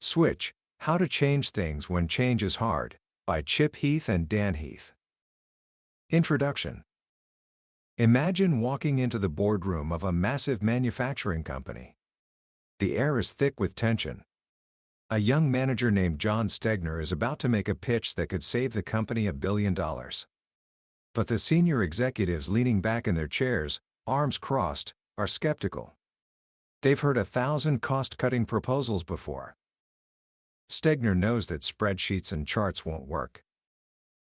Switch, How to Change Things When Change is Hard, by Chip Heath and Dan Heath. Introduction. Imagine walking into the boardroom of a massive manufacturing company. The air is thick with tension. A young manager named John Stegner is about to make a pitch that could save the company $1 billion. But the senior executives leaning back in their chairs, arms crossed, are skeptical. They've heard 1,000 cost-cutting proposals before. Stegner knows that spreadsheets and charts won't work.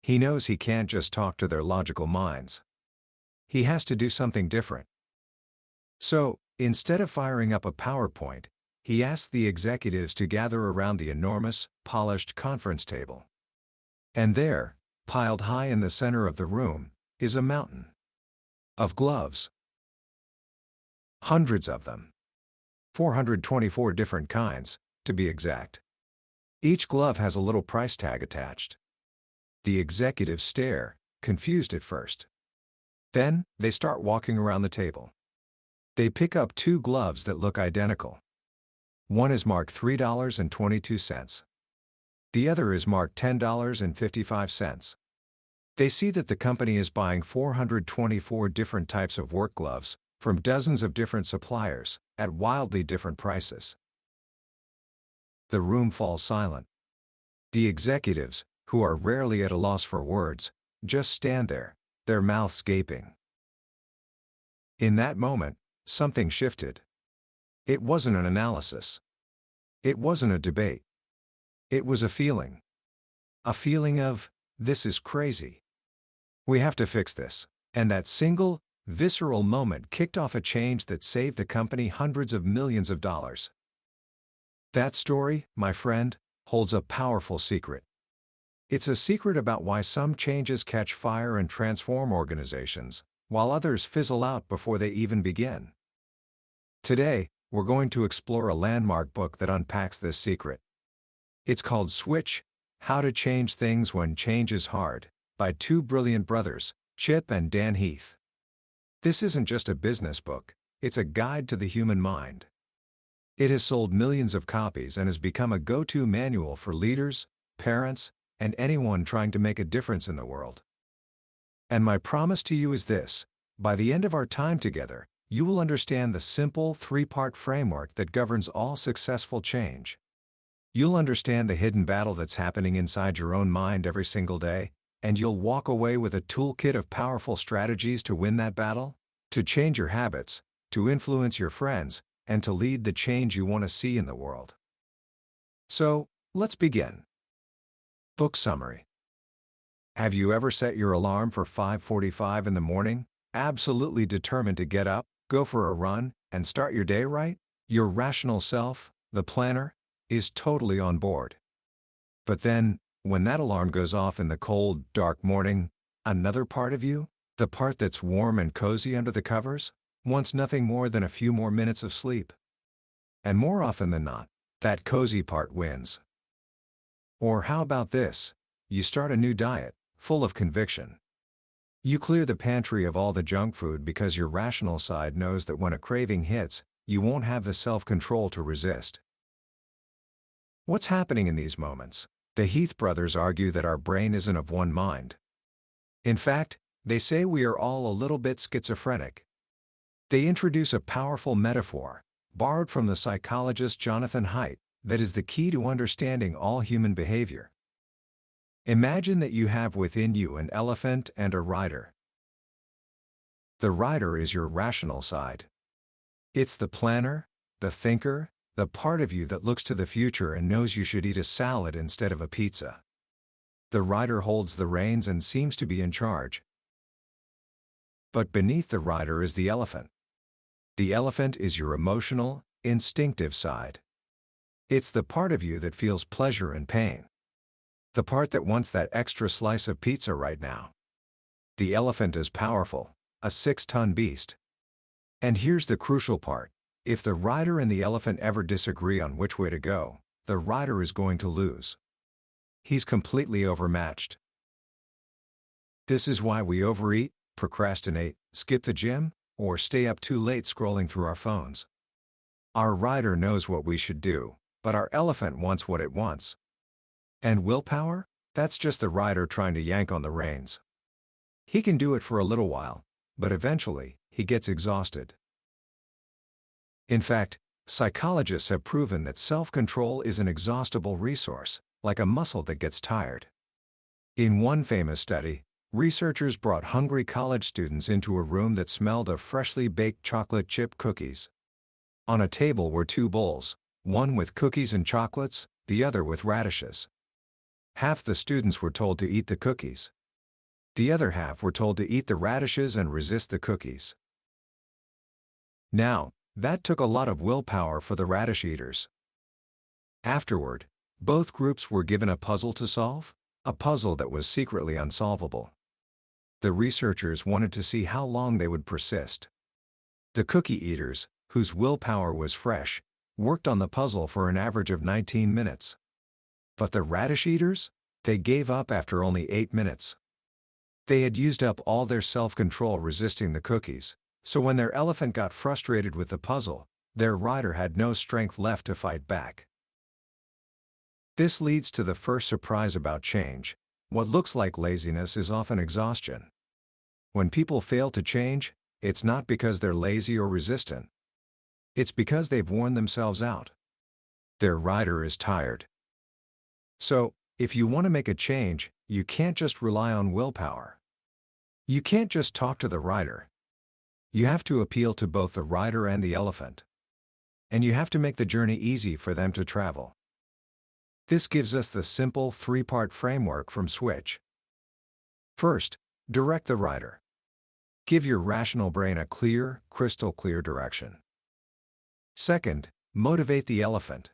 He knows he can't just talk to their logical minds. He has to do something different. So, instead of firing up a PowerPoint, he asks the executives to gather around the enormous, polished conference table. And there, piled high in the center of the room, is a mountain of gloves. Hundreds of them. 424 different kinds, to be exact. Each glove has a little price tag attached. The executives stare, confused at first. Then, they start walking around the table. They pick up 2 gloves that look identical. One is marked $3.22. The other is marked $10.55. They see that the company is buying 424 different types of work gloves, from dozens of different suppliers, at wildly different prices. The room falls silent. The executives, who are rarely at a loss for words, just stand there, their mouths gaping. In that moment, something shifted. It wasn't an analysis. It wasn't a debate. It was a feeling. A feeling of, this is crazy. We have to fix this. And that single, visceral moment kicked off a change that saved the company hundreds of millions of dollars. That story, my friend, holds a powerful secret. It's a secret about why some changes catch fire and transform organizations, while others fizzle out before they even begin. Today, we're going to explore a landmark book that unpacks this secret. It's called Switch, How to Change Things When Change is Hard, by 2 brilliant brothers, Chip and Dan Heath. This isn't just a business book, it's a guide to the human mind. It has sold millions of copies and has become a go-to manual for leaders, parents, and anyone trying to make a difference in the world. And my promise to you is this: by the end of our time together, you will understand the simple 3-part framework that governs all successful change. You'll understand the hidden battle that's happening inside your own mind every single day, and you'll walk away with a toolkit of powerful strategies to win that battle, to change your habits, to influence your friends, and to lead the change you want to see in the world. So, let's begin. Book summary. Have you ever set your alarm for 5:45 in the morning, absolutely determined to get up, go for a run, and start your day right? Your rational self, the planner, is totally on board. But then, when that alarm goes off in the cold, dark morning, another part of you, the part that's warm and cozy under the covers, wants nothing more than a few more minutes of sleep. And more often than not, that cozy part wins. Or how about this? You start a new diet, full of conviction. You clear the pantry of all the junk food because your rational side knows that when a craving hits, you won't have the self-control to resist. What's happening in these moments? The Heath brothers argue that our brain isn't of one mind. In fact, they say we are all a little bit schizophrenic. They introduce a powerful metaphor, borrowed from the psychologist Jonathan Haidt, that is the key to understanding all human behavior. Imagine that you have within you an elephant and a rider. The rider is your rational side. It's the planner, the thinker, the part of you that looks to the future and knows you should eat a salad instead of a pizza. The rider holds the reins and seems to be in charge. But beneath the rider is the elephant. The elephant is your emotional, instinctive side. It's the part of you that feels pleasure and pain. The part that wants that extra slice of pizza right now. The elephant is powerful, a 6-ton beast. And here's the crucial part: if the rider and the elephant ever disagree on which way to go, the rider is going to lose. He's completely overmatched. This is why we overeat, procrastinate, skip the gym, or stay up too late scrolling through our phones. Our rider knows what we should do, But our elephant wants what it wants. And willpower? That's just the rider trying to yank on the reins. He can do it for a little while, but eventually, he gets exhausted. In fact, psychologists have proven that self-control is an exhaustible resource, like a muscle that gets tired. In one famous study, researchers brought hungry college students into a room that smelled of freshly baked chocolate chip cookies. On a table were two bowls, one with cookies and chocolates, the other with radishes. Half the students were told to eat the cookies. The other half were told to eat the radishes and resist the cookies. Now, that took a lot of willpower for the radish eaters. Afterward, both groups were given a puzzle to solve, a puzzle that was secretly unsolvable. The researchers wanted to see how long they would persist. The cookie eaters, whose willpower was fresh, worked on the puzzle for an average of 19 minutes. But the radish eaters? They gave up after only 8 minutes. They had used up all their self-control resisting the cookies, so when their elephant got frustrated with the puzzle, their rider had no strength left to fight back. This leads to the first surprise about change. What looks like laziness is often exhaustion. When people fail to change, it's not because they're lazy or resistant. It's because they've worn themselves out. Their rider is tired. So, if you want to make a change, you can't just rely on willpower. You can't just talk to the rider. You have to appeal to both the rider and the elephant. And you have to make the journey easy for them to travel. This gives us the simple three-part framework from Switch. First, direct the rider. Give your rational brain a clear, crystal clear direction. Second, motivate the elephant.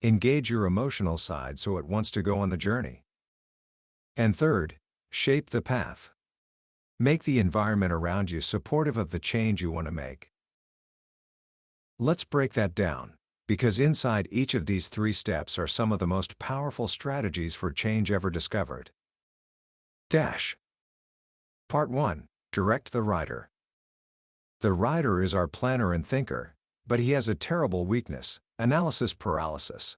Engage your emotional side so it wants to go on the journey. And third, shape the path. Make the environment around you supportive of the change you want to make. Let's break that down, because inside each of these 3 steps are some of the most powerful strategies for change ever discovered. Part 1. Direct the rider. The rider is our planner and thinker, but he has a terrible weakness: analysis paralysis.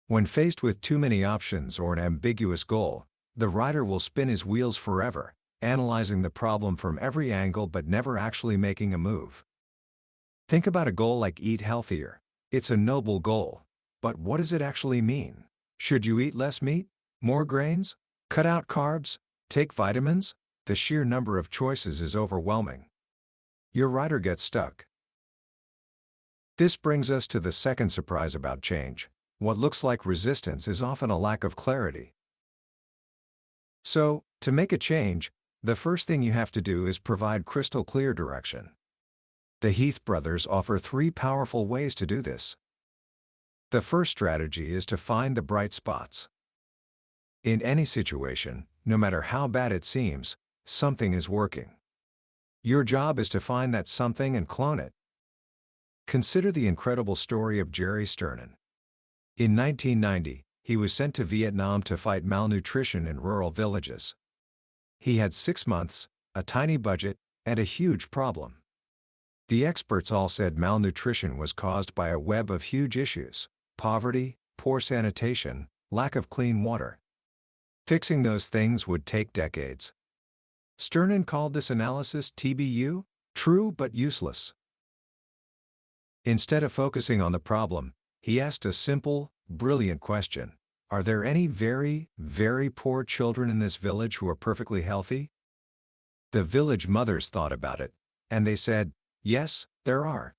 When faced with too many options or an ambiguous goal, the rider will spin his wheels forever, analyzing the problem from every angle but never actually making a move. Think about a goal like eat healthier. It's a noble goal, but what does it actually mean? Should you eat less meat? More grains? Cut out carbs? Take vitamins? The sheer number of choices is overwhelming. Your rider gets stuck. This brings us to the second surprise about change. What looks like resistance is often a lack of clarity. So, to make a change, the first thing you have to do is provide crystal clear direction. The Heath brothers offer 3 powerful ways to do this. The first strategy is to find the bright spots. In any situation, no matter how bad it seems, something is working. Your job is to find that something and clone it. Consider the incredible story of Jerry Sternin. In 1990, he was sent to Vietnam to fight malnutrition in rural villages. He had 6 months, a tiny budget, and a huge problem. The experts all said malnutrition was caused by a web of huge issues: poverty, poor sanitation, lack of clean water. Fixing those things would take decades. Sternin called this analysis TBU, true but useless. Instead of focusing on the problem, he asked a simple, brilliant question: are there any very, very poor children in this village who are perfectly healthy? The village mothers thought about it, and they said, yes, there are.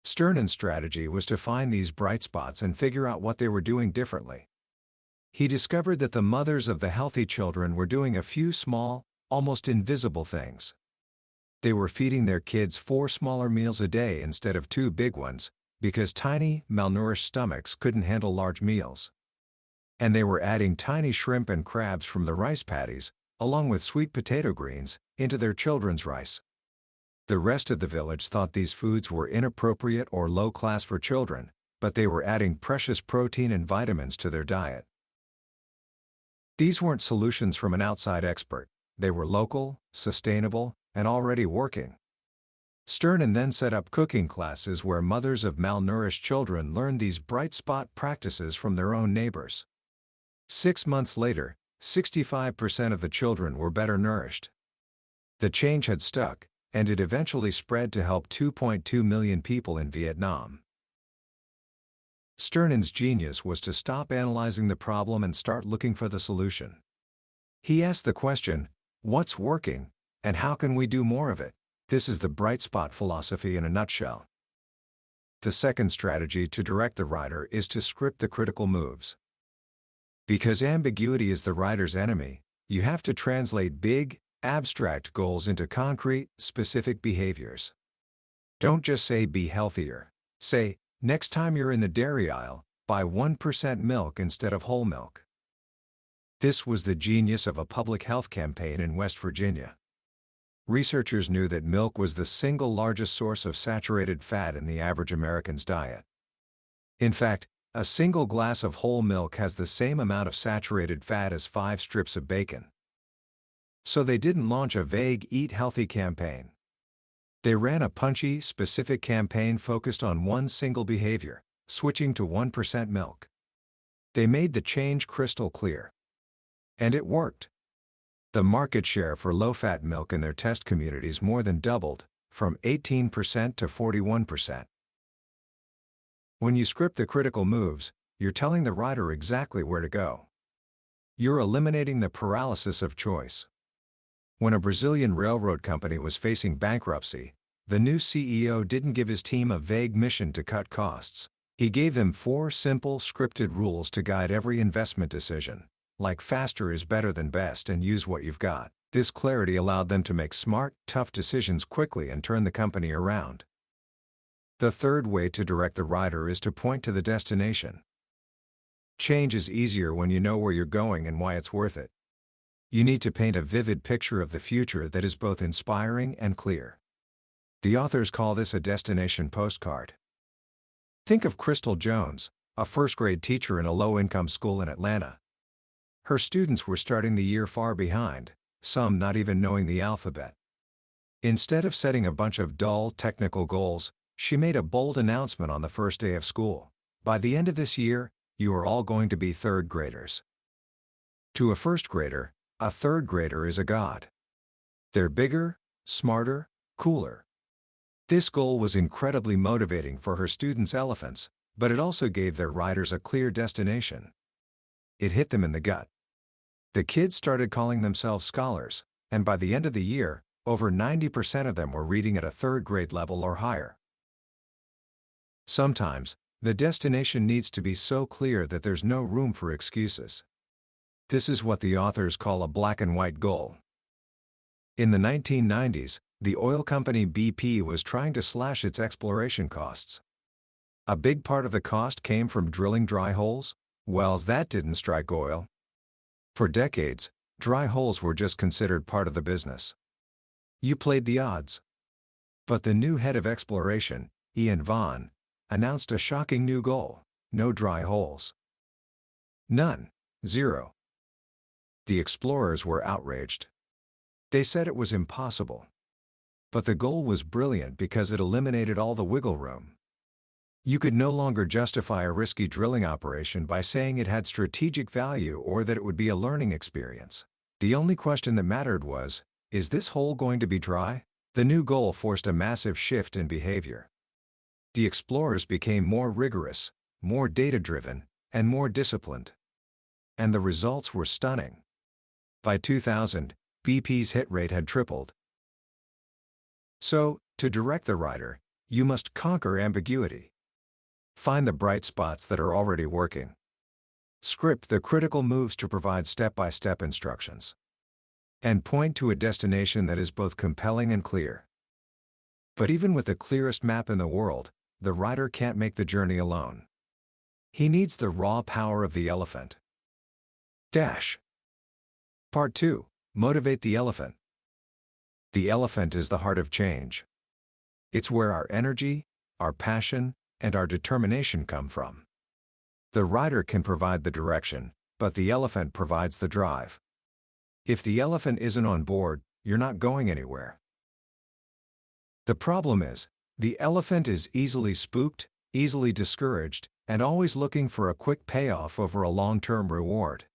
Sternin's strategy was to find these bright spots and figure out what they were doing differently. He discovered that the mothers of the healthy children were doing a few small, almost invisible things. They were feeding their kids 4 smaller meals a day instead of 2 big ones, because tiny, malnourished stomachs couldn't handle large meals. And they were adding tiny shrimp and crabs from the rice paddies, along with sweet potato greens, into their children's rice. The rest of the village thought these foods were inappropriate or low class for children, but they were adding precious protein and vitamins to their diet. These weren't solutions from an outside expert. They were local, sustainable, and already working. Sternen then set up cooking classes where mothers of malnourished children learned these bright spot practices from their own neighbors. 6 months later, 65% of the children were better nourished. The change had stuck, and it eventually spread to help 2.2 million people in Vietnam. Sternen's genius was to stop analyzing the problem and start looking for the solution. He asked the question, what's working, and how can we do more of it? This is the bright spot philosophy in a nutshell. The second strategy to direct the rider is to script the critical moves. Because ambiguity is the rider's enemy, you have to translate big, abstract goals into concrete, specific behaviors. Don't just say be healthier. Say, next time you're in the dairy aisle, buy 1% milk instead of whole milk. This was the genius of a public health campaign in West Virginia. Researchers knew that milk was the single largest source of saturated fat in the average American's diet. In fact, a single glass of whole milk has the same amount of saturated fat as 5 strips of bacon. So they didn't launch a vague eat healthy campaign. They ran a punchy, specific campaign focused on one single behavior, switching to 1% milk. They made the change crystal clear. And it worked. The market share for low-fat milk in their test communities more than doubled, from 18% to 41%. When you script the critical moves, you're telling the rider exactly where to go. You're eliminating the paralysis of choice. When a Brazilian railroad company was facing bankruptcy, the new CEO didn't give his team a vague mission to cut costs. He gave them 4 simple, scripted rules to guide every investment decision, like faster is better than best and use what you've got. This clarity allowed them to make smart, tough decisions quickly and turn the company around. The third way to direct the rider is to point to the destination. Change is easier when you know where you're going and why it's worth it. You need to paint a vivid picture of the future that is both inspiring and clear. The authors call this a destination postcard. Think of Crystal Jones, a first-grade teacher in a low-income school in Atlanta. Her students were starting the year far behind, some not even knowing the alphabet. Instead of setting a bunch of dull, technical goals, she made a bold announcement on the first day of school. By the end of this year, you are all going to be third graders. To a first grader, a third grader is a god. They're bigger, smarter, cooler. This goal was incredibly motivating for her students' elephants, but it also gave their riders a clear destination. It hit them in the gut. The kids started calling themselves scholars, and by the end of the year, over 90% of them were reading at a third grade level or higher. Sometimes, the destination needs to be so clear that there's no room for excuses. This is what the authors call a black and white goal. In the 1990s, the oil company BP was trying to slash its exploration costs. A big part of the cost came from drilling dry holes, wells that didn't strike oil. For decades, dry holes were just considered part of the business. You played the odds. But the new head of exploration, Ian Vaughan, announced a shocking new goal: no dry holes. None. Zero. The explorers were outraged. They said it was impossible. But the goal was brilliant because it eliminated all the wiggle room. You could no longer justify a risky drilling operation by saying it had strategic value or that it would be a learning experience. The only question that mattered was, is this hole going to be dry? The new goal forced a massive shift in behavior. The explorers became more rigorous, more data-driven, and more disciplined. And the results were stunning. By 2000, BP's hit rate had tripled. So, to direct the rider, you must conquer ambiguity. Find the bright spots that are already working. Script the critical moves to provide step-by-step instructions. And point to a destination that is both compelling and clear. But even with the clearest map in the world, the rider can't make the journey alone. He needs the raw power of the elephant. Part 2. Motivate the elephant. The elephant is the heart of change. It's where our energy, our passion, and our determination come from. The rider can provide the direction, but the elephant provides the drive. If the elephant isn't on board, you're not going anywhere. The problem is, the elephant is easily spooked, easily discouraged, and always looking for a quick payoff over a long-term reward.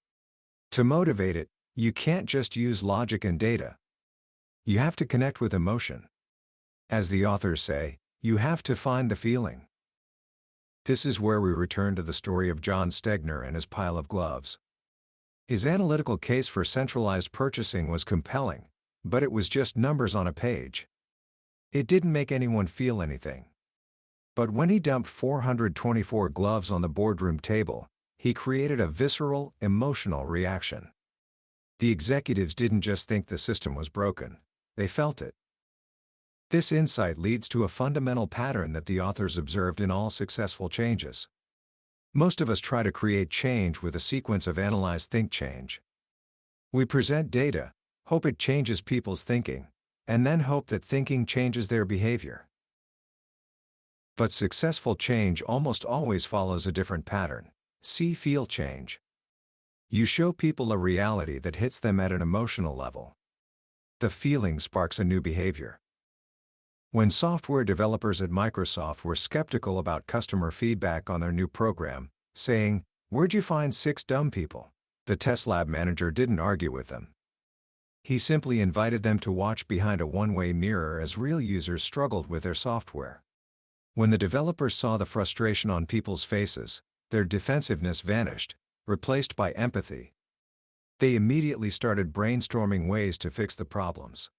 To motivate it, you can't just use logic and data. You have to connect with emotion. As the authors say, you have to find the feeling. This is where we return to the story of John Stegner and his pile of gloves. His analytical case for centralized purchasing was compelling, but it was just numbers on a page. It didn't make anyone feel anything. But when he dumped 424 gloves on the boardroom table, he created a visceral, emotional reaction. The executives didn't just think the system was broken, they felt it. This insight leads to a fundamental pattern that the authors observed in all successful changes. Most of us try to create change with a sequence of analyze, think, change. We present data, hope it changes people's thinking, and then hope that thinking changes their behavior. But successful change almost always follows a different pattern. See feel change. You show people a reality that hits them at an emotional level. The feeling sparks a new behavior. When software developers at Microsoft were skeptical about customer feedback on their new program, saying, "Where'd you find 6 dumb people?" the test lab manager didn't argue with them. He simply invited them to watch behind a one-way mirror as real users struggled with their software. When the developers saw the frustration on people's faces, their defensiveness vanished, replaced by empathy. They immediately started brainstorming ways to fix the problems.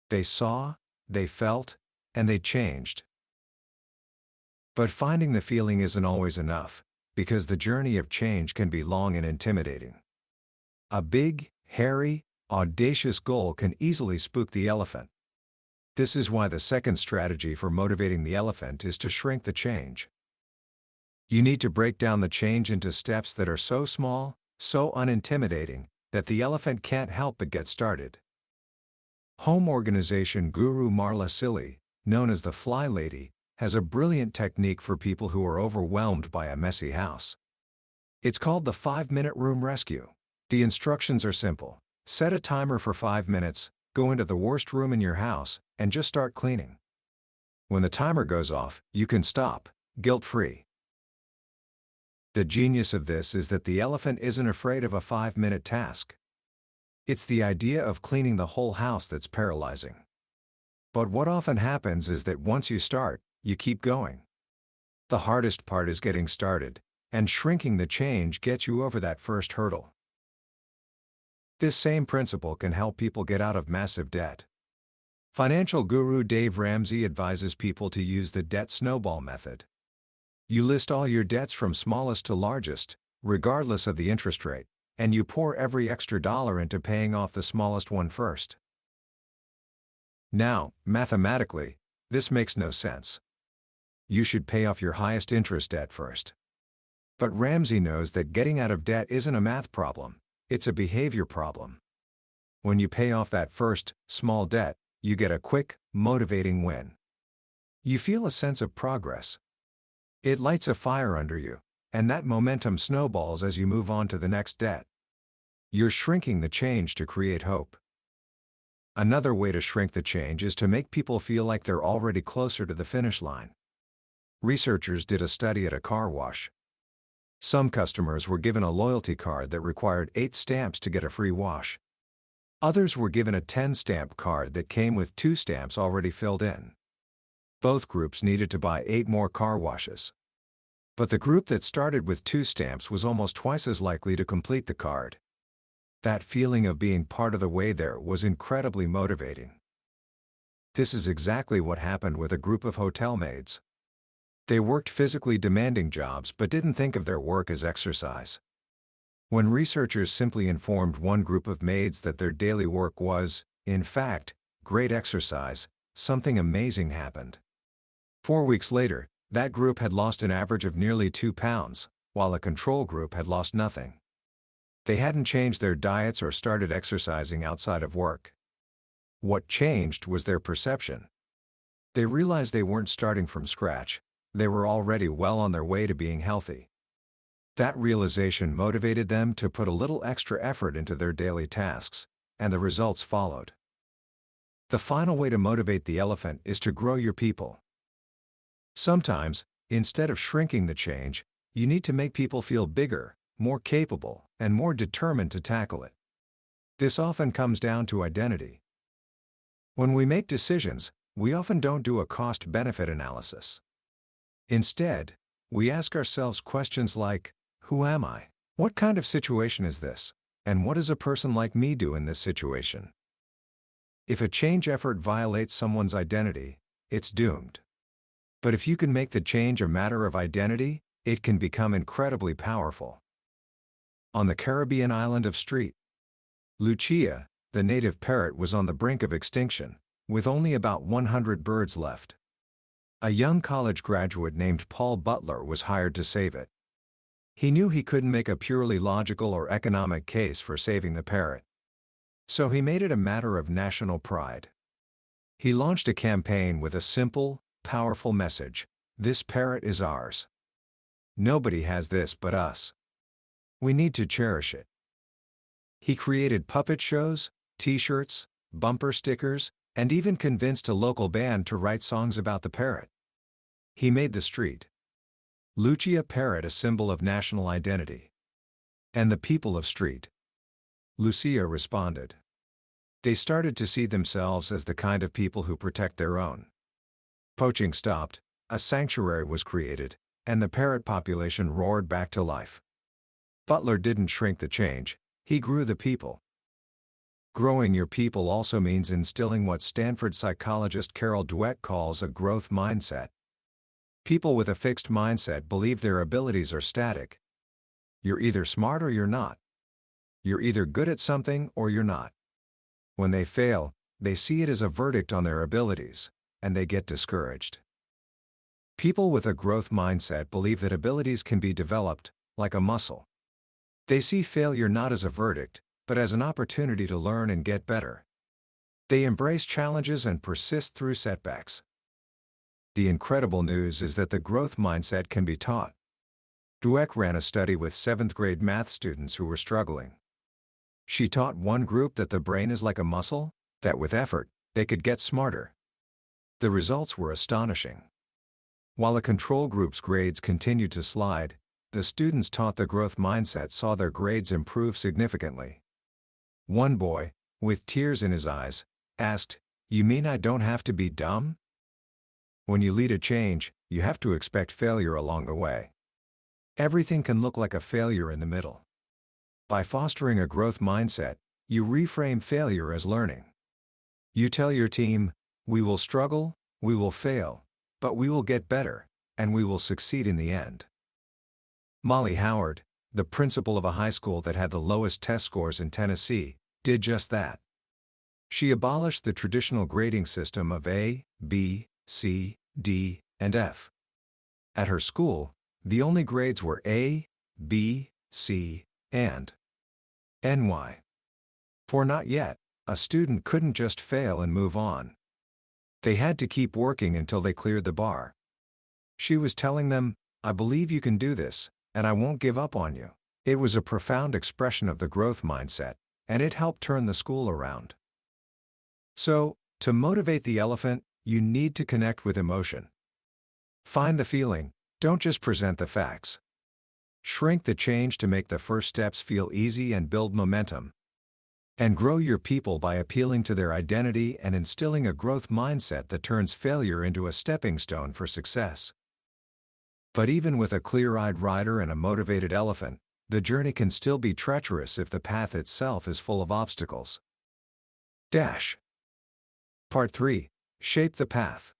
They saw, they felt, and they changed. But finding the feeling isn't always enough, because the journey of change can be long and intimidating. A big, hairy, audacious goal can easily spook the elephant. This is why the second strategy for motivating the elephant is to shrink the change. You need to break down the change into steps that are so small, so unintimidating, that the elephant can't help but get started. Home organization guru Marla Silly, known as the Fly Lady, has a brilliant technique for people who are overwhelmed by a messy house. It's called the 5-minute room rescue. The instructions are simple. Set a timer for 5 minutes, go into the worst room in your house, and just start cleaning. When the timer goes off, you can stop, guilt-free. The genius of this is that the elephant isn't afraid of a 5-minute task. It's the idea of cleaning the whole house that's paralyzing. But what often happens is that once you start, you keep going. The hardest part is getting started, and shrinking the change gets you over that first hurdle. This same principle can help people get out of massive debt. Financial guru Dave Ramsey advises people to use the debt snowball method. You list all your debts from smallest to largest, regardless of the interest rate, and you pour every extra dollar into paying off the smallest one first. Now, mathematically, this makes no sense. You should pay off your highest interest debt first. But Ramsey knows that getting out of debt isn't a math problem, it's a behavior problem. When you pay off that first, small debt, you get a quick, motivating win. You feel a sense of progress. It lights a fire under you, and that momentum snowballs as you move on to the next debt. You're shrinking the change to create hope. Another way to shrink the change is to make people feel like they're already closer to the finish line. Researchers did a study at a car wash. Some customers were given a loyalty card that required 8 stamps to get a free wash. Others were given a 10-stamp card that came with 2 stamps already filled in. Both groups needed to buy 8 more car washes. But the group that started with 2 stamps was almost twice as likely to complete the card. That feeling of being part of the way there was incredibly motivating. This is exactly what happened with a group of hotel maids. They worked physically demanding jobs but didn't think of their work as exercise. When researchers simply informed one group of maids that their daily work was, in fact, great exercise, something amazing happened. 4 weeks later, that group had lost an average of nearly 2 pounds, while a control group had lost nothing. They hadn't changed their diets or started exercising outside of work. What changed was their perception. They realized they weren't starting from scratch, they were already well on their way to being healthy. That realization motivated them to put a little extra effort into their daily tasks, and the results followed. The final way to motivate the elephant is to grow your people. Sometimes, instead of shrinking the change, you need to make people feel bigger, more capable, and more determined to tackle it. This often comes down to identity. When we make decisions, we often don't do a cost-benefit analysis. Instead, we ask ourselves questions like, who am I? What kind of situation is this? And what does a person like me do in this situation? If a change effort violates someone's identity, it's doomed. But if you can make the change a matter of identity, it can become incredibly powerful. On the Caribbean island of St. Lucia, the native parrot was on the brink of extinction, with only about 100 birds left. A young college graduate named Paul Butler was hired to save it. He knew he couldn't make a purely logical or economic case for saving the parrot. So he made it a matter of national pride. He launched a campaign with a simple, powerful message: this parrot is ours. Nobody has this but us. We need to cherish it. He created puppet shows, t-shirts, bumper stickers, and even convinced a local band to write songs about the parrot. He made the St. Lucia parrot a symbol of national identity. And the people of St. Lucia responded. They started to see themselves as the kind of people who protect their own. Poaching stopped, a sanctuary was created, and the parrot population roared back to life. Butler didn't shrink the change, he grew the people. Growing your people also means instilling what Stanford psychologist Carol Dweck calls a growth mindset. People with a fixed mindset believe their abilities are static. You're either smart or you're not. You're either good at something or you're not. When they fail, they see it as a verdict on their abilities, and they get discouraged. People with a growth mindset believe that abilities can be developed, like a muscle. They see failure not as a verdict, but as an opportunity to learn and get better. They embrace challenges and persist through setbacks. The incredible news is that the growth mindset can be taught. Dweck ran a study with 7th grade math students who were struggling. She taught one group that the brain is like a muscle, that with effort, they could get smarter. The results were astonishing. While the control group's grades continued to slide, the students taught the growth mindset saw their grades improve significantly. One boy, with tears in his eyes, asked, "You mean I don't have to be dumb?" When you lead a change, you have to expect failure along the way. Everything can look like a failure in the middle. By fostering a growth mindset, you reframe failure as learning. You tell your team, we will struggle, we will fail, but we will get better, and we will succeed in the end. Molly Howard, the principal of a high school that had the lowest test scores in Tennessee, did just that. She abolished the traditional grading system of A, B, C, D, and F. At her school, the only grades were A, B, C, and NY. For not yet, a student couldn't just fail and move on. They had to keep working until they cleared the bar. She was telling them, I believe you can do this, and I won't give up on you. It was a profound expression of the growth mindset, and it helped turn the school around. So, to motivate the elephant, you need to connect with emotion. Find the feeling, don't just present the facts. Shrink the change to make the first steps feel easy and build momentum. And grow your people by appealing to their identity and instilling a growth mindset that turns failure into a stepping stone for success. But even with a clear-eyed rider and a motivated elephant, the journey can still be treacherous if the path itself is full of obstacles. Part 3. Shape the path.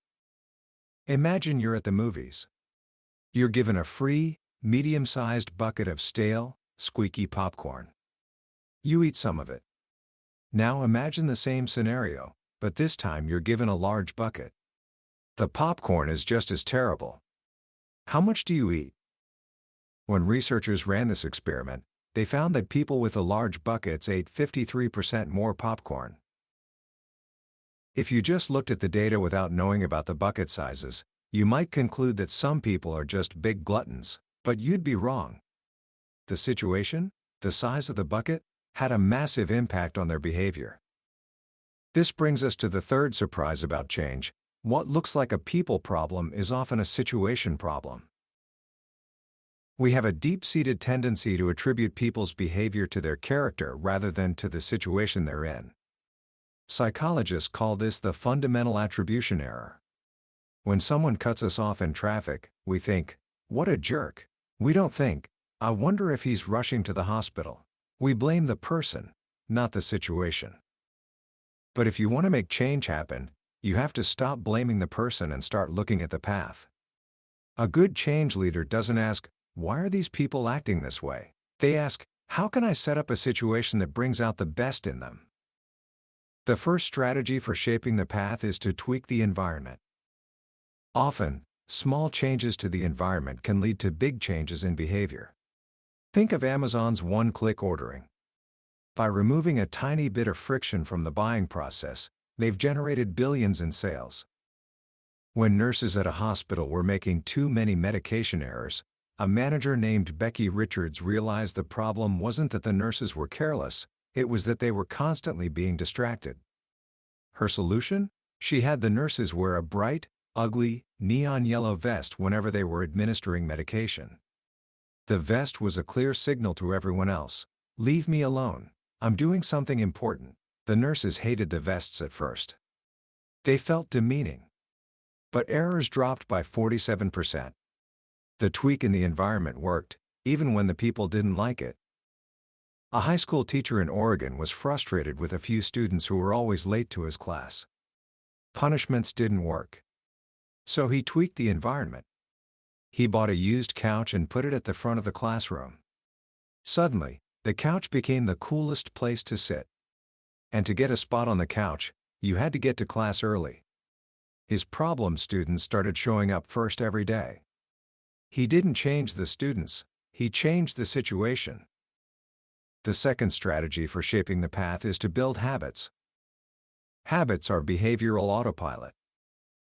Imagine you're at the movies. You're given a free, medium-sized bucket of stale, squeaky popcorn. You eat some of it. Now imagine the same scenario, but this time you're given a large bucket. The popcorn is just as terrible. How much do you eat? When researchers ran this experiment, they found that people with the large buckets ate 53% more popcorn. If you just looked at the data without knowing about the bucket sizes, you might conclude that some people are just big gluttons, but you'd be wrong. The situation, the size of the bucket, had a massive impact on their behavior. This brings us to the third surprise about change. What looks like a people problem is often a situation problem. We have a deep-seated tendency to attribute people's behavior to their character rather than to the situation they're in. Psychologists call this the fundamental attribution error. When someone cuts us off in traffic, we think, "What a jerk." We don't think, "I wonder if he's rushing to the hospital." We blame the person, not the situation. But if you want to make change happen, you have to stop blaming the person and start looking at the path. A good change leader doesn't ask, "Why are these people acting this way?" They ask, "How can I set up a situation that brings out the best in them?" The first strategy for shaping the path is to tweak the environment. Often, small changes to the environment can lead to big changes in behavior. Think of Amazon's one-click ordering. By removing a tiny bit of friction from the buying process, they've generated billions in sales. When nurses at a hospital were making too many medication errors, a manager named Becky Richards realized the problem wasn't that the nurses were careless, it was that they were constantly being distracted. Her solution? She had the nurses wear a bright, ugly, neon yellow vest whenever they were administering medication. The vest was a clear signal to everyone else, "Leave me alone. I'm doing something important." The nurses hated the vests at first. They felt demeaning. But errors dropped by 47%. The tweak in the environment worked, even when the people didn't like it. A high school teacher in Oregon was frustrated with a few students who were always late to his class. Punishments didn't work. So he tweaked the environment. He bought a used couch and put it at the front of the classroom. Suddenly, the couch became the coolest place to sit. And to get a spot on the couch, you had to get to class early. His problem students started showing up first every day. He didn't change the students, he changed the situation. The second strategy for shaping the path is to build habits. Habits are behavioral autopilot.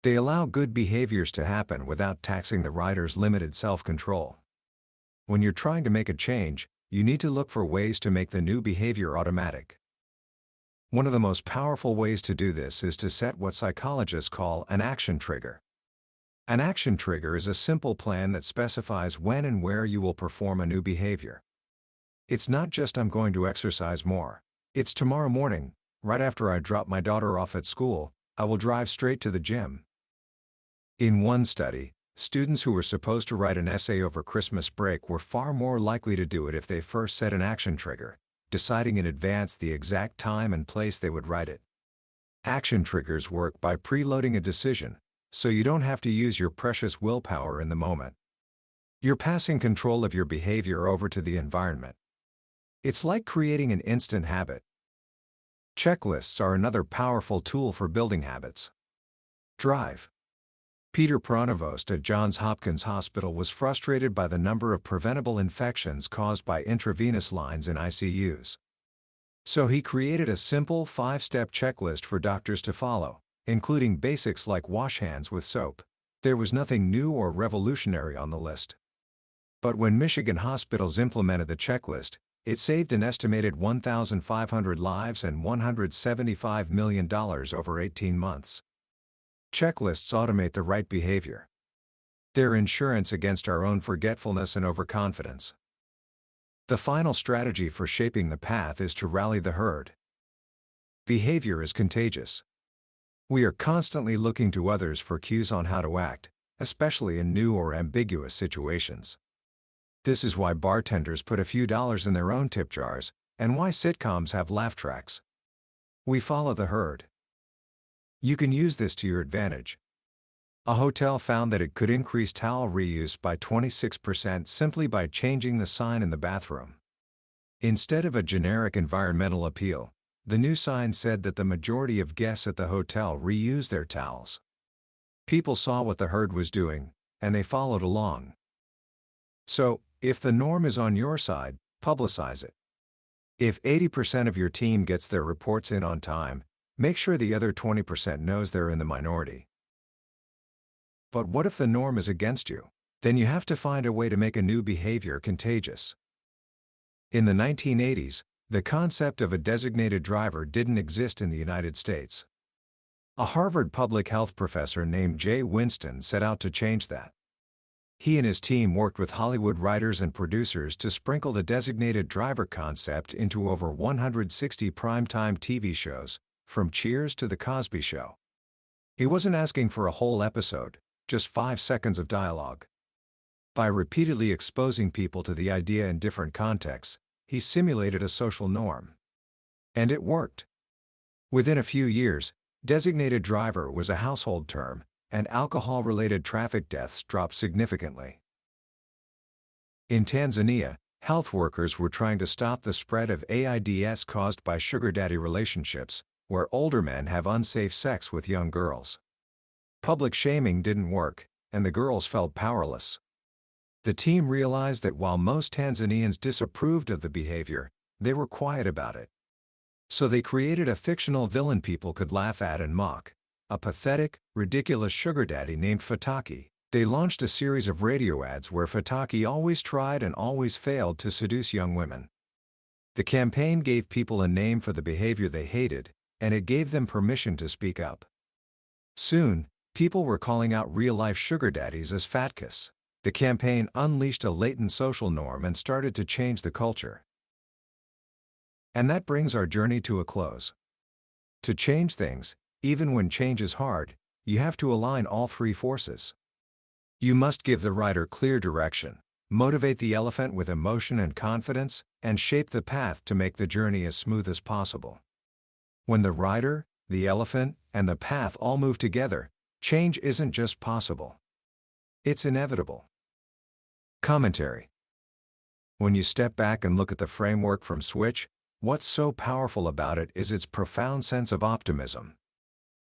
They allow good behaviors to happen without taxing the rider's limited self-control. When you're trying to make a change, you need to look for ways to make the new behavior automatic. One of the most powerful ways to do this is to set what psychologists call an action trigger. An action trigger is a simple plan that specifies when and where you will perform a new behavior. It's not just "I'm going to exercise more." It's "Tomorrow morning, right after I drop my daughter off at school, I will drive straight to the gym." In one study, students who were supposed to write an essay over Christmas break were far more likely to do it if they first set an action trigger, deciding in advance the exact time and place they would write it. Action triggers work by preloading a decision, so you don't have to use your precious willpower in the moment. You're passing control of your behavior over to the environment. It's like creating an instant habit. Checklists are another powerful tool for building habits. Drive. Peter Pronovost at Johns Hopkins Hospital was frustrated by the number of preventable infections caused by intravenous lines in ICUs. So he created a simple 5-step checklist for doctors to follow, including basics like wash hands with soap. There was nothing new or revolutionary on the list. But when Michigan hospitals implemented the checklist, it saved an estimated 1,500 lives and $175 million over 18 months. Checklists automate the right behavior. They're insurance against our own forgetfulness and overconfidence. The final strategy for shaping the path is to rally the herd. Behavior is contagious. We are constantly looking to others for cues on how to act, especially in new or ambiguous situations. This is why bartenders put a few dollars in their own tip jars, and why sitcoms have laugh tracks. We follow the herd. You can use this to your advantage. A hotel found that it could increase towel reuse by 26% simply by changing the sign in the bathroom. Instead of a generic environmental appeal, the new sign said that the majority of guests at the hotel reused their towels. People saw what the herd was doing, and they followed along. So, if the norm is on your side, publicize it. If 80% of your team gets their reports in on time, make sure the other 20% knows they're in the minority. But what if the norm is against you? Then you have to find a way to make a new behavior contagious. In the 1980s, The concept of a designated driver didn't exist in the United States. A Harvard public health professor named Jay Winston set out to change that. He and his team worked with Hollywood writers and producers to sprinkle the designated driver concept into over 160 primetime TV shows, from Cheers to The Cosby Show. He wasn't asking for a whole episode, just 5 seconds of dialogue. By repeatedly exposing people to the idea in different contexts, he simulated a social norm. And it worked. Within a few years, designated driver was a household term, and alcohol-related traffic deaths dropped significantly. In Tanzania, health workers were trying to stop the spread of AIDS caused by sugar daddy relationships, where older men have unsafe sex with young girls. Public shaming didn't work, and the girls felt powerless. The team realized that while most Tanzanians disapproved of the behavior, they were quiet about it. So they created a fictional villain people could laugh at and mock, a pathetic, ridiculous sugar daddy named Fataki. They launched a series of radio ads where Fataki always tried and always failed to seduce young women. The campaign gave people a name for the behavior they hated, and it gave them permission to speak up. Soon, people were calling out real-life sugar daddies as fatkiss. The campaign unleashed a latent social norm and started to change the culture. And that brings our journey to a close. To change things, even when change is hard, you have to align all three forces. You must give the rider clear direction, motivate the elephant with emotion and confidence, and shape the path to make the journey as smooth as possible. When the rider, the elephant, and the path all move together, change isn't just possible. It's inevitable. Commentary. When you step back and look at the framework from Switch, what's so powerful about it is its profound sense of optimism.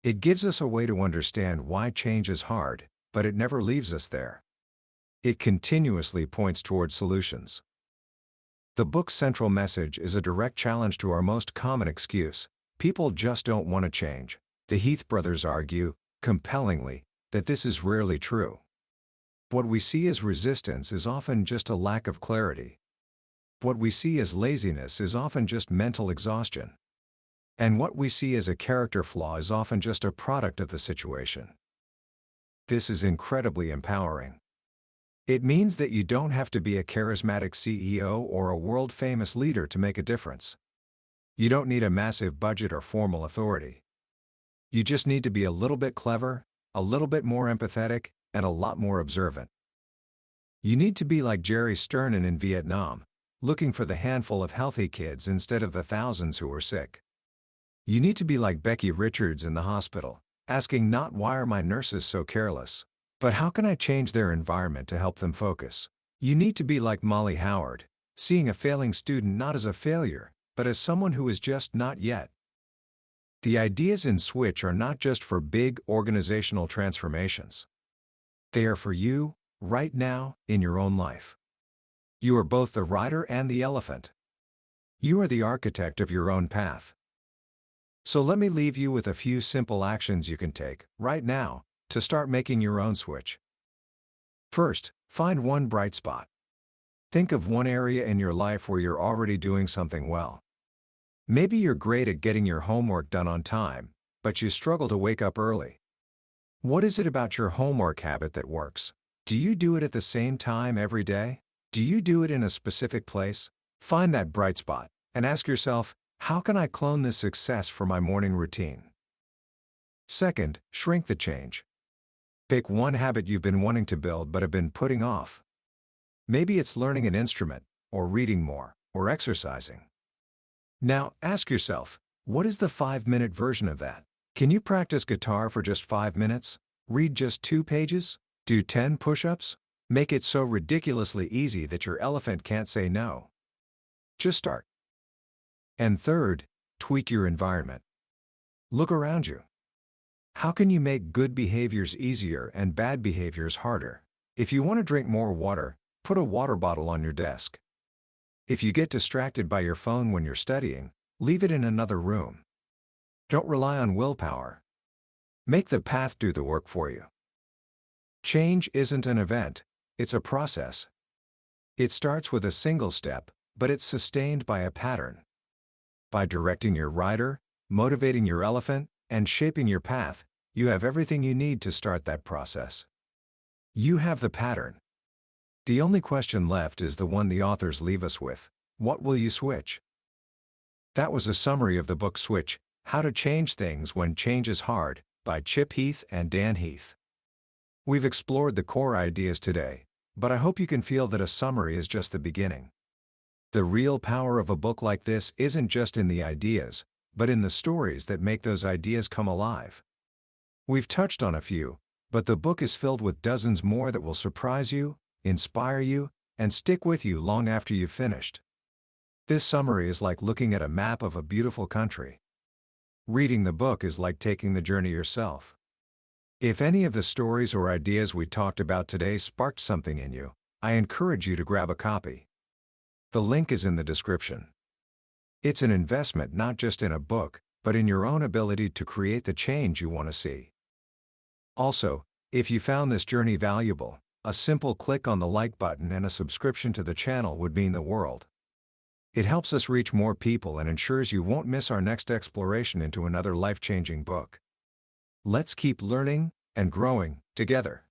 It gives us a way to understand why change is hard, but it never leaves us there. It continuously points toward solutions. The book's central message is a direct challenge to our most common excuse: people just don't want to change. The Heath brothers argue, compellingly, that this is rarely true. What we see as resistance is often just a lack of clarity. What we see as laziness is often just mental exhaustion. And what we see as a character flaw is often just a product of the situation. This is incredibly empowering. It means that you don't have to be a charismatic CEO or a world-famous leader to make a difference. You don't need a massive budget or formal authority. You just need to be a little bit clever, a little bit more empathetic, and a lot more observant. You need to be like Jerry Sternin in Vietnam, looking for the handful of healthy kids instead of the thousands who are sick. You need to be like Becky Richards in the hospital, asking not why are my nurses so careless, but how can I change their environment to help them focus. You need to be like Molly Howard, seeing a failing student not as a failure, but as someone who is just not yet. The ideas in Switch are not just for big organizational transformations. They are for you, right now, in your own life. You are both the rider and the elephant. You are the architect of your own path. So let me leave you with a few simple actions you can take, right now, to start making your own switch. First, find one bright spot. Think of one area in your life where you're already doing something well. Maybe you're great at getting your homework done on time, but you struggle to wake up early. What is it about your homework habit that works? Do you do it at the same time every day? Do you do it in a specific place? Find that bright spot, and ask yourself, how can I clone this success for my morning routine? Second, shrink the change. Pick one habit you've been wanting to build but have been putting off. Maybe it's learning an instrument, or reading more, or exercising. Now, ask yourself, what is the 5-minute version of that? Can you practice guitar for just 5 minutes? Read just 2 pages? Do 10 push-ups? Make it so ridiculously easy that your elephant can't say no. Just start. And third, tweak your environment. Look around you. How can you make good behaviors easier and bad behaviors harder? If you want to drink more water, put a water bottle on your desk. If you get distracted by your phone when you're studying, leave it in another room. Don't rely on willpower. Make the path do the work for you. Change isn't an event, it's a process. It starts with a single step, but it's sustained by a pattern. By directing your rider, motivating your elephant, and shaping your path, you have everything you need to start that process. You have the pattern. The only question left is the one the authors leave us with: what will you switch? That was a summary of the book Switch: How to Change Things When Change is Hard, by Chip Heath and Dan Heath. We've explored the core ideas today, but I hope you can feel that a summary is just the beginning. The real power of a book like this isn't just in the ideas, but in the stories that make those ideas come alive. We've touched on a few, but the book is filled with dozens more that will surprise you, inspire you, and stick with you long after you've finished. This summary is like looking at a map of a beautiful country. Reading the book is like taking the journey yourself. If any of the stories or ideas we talked about today sparked something in you, I encourage you to grab a copy. The link is in the description. It's an investment not just in a book, but in your own ability to create the change you want to see. Also, if you found this journey valuable, a simple click on the like button and a subscription to the channel would mean the world. It helps us reach more people and ensures you won't miss our next exploration into another life-changing book. Let's keep learning and growing together.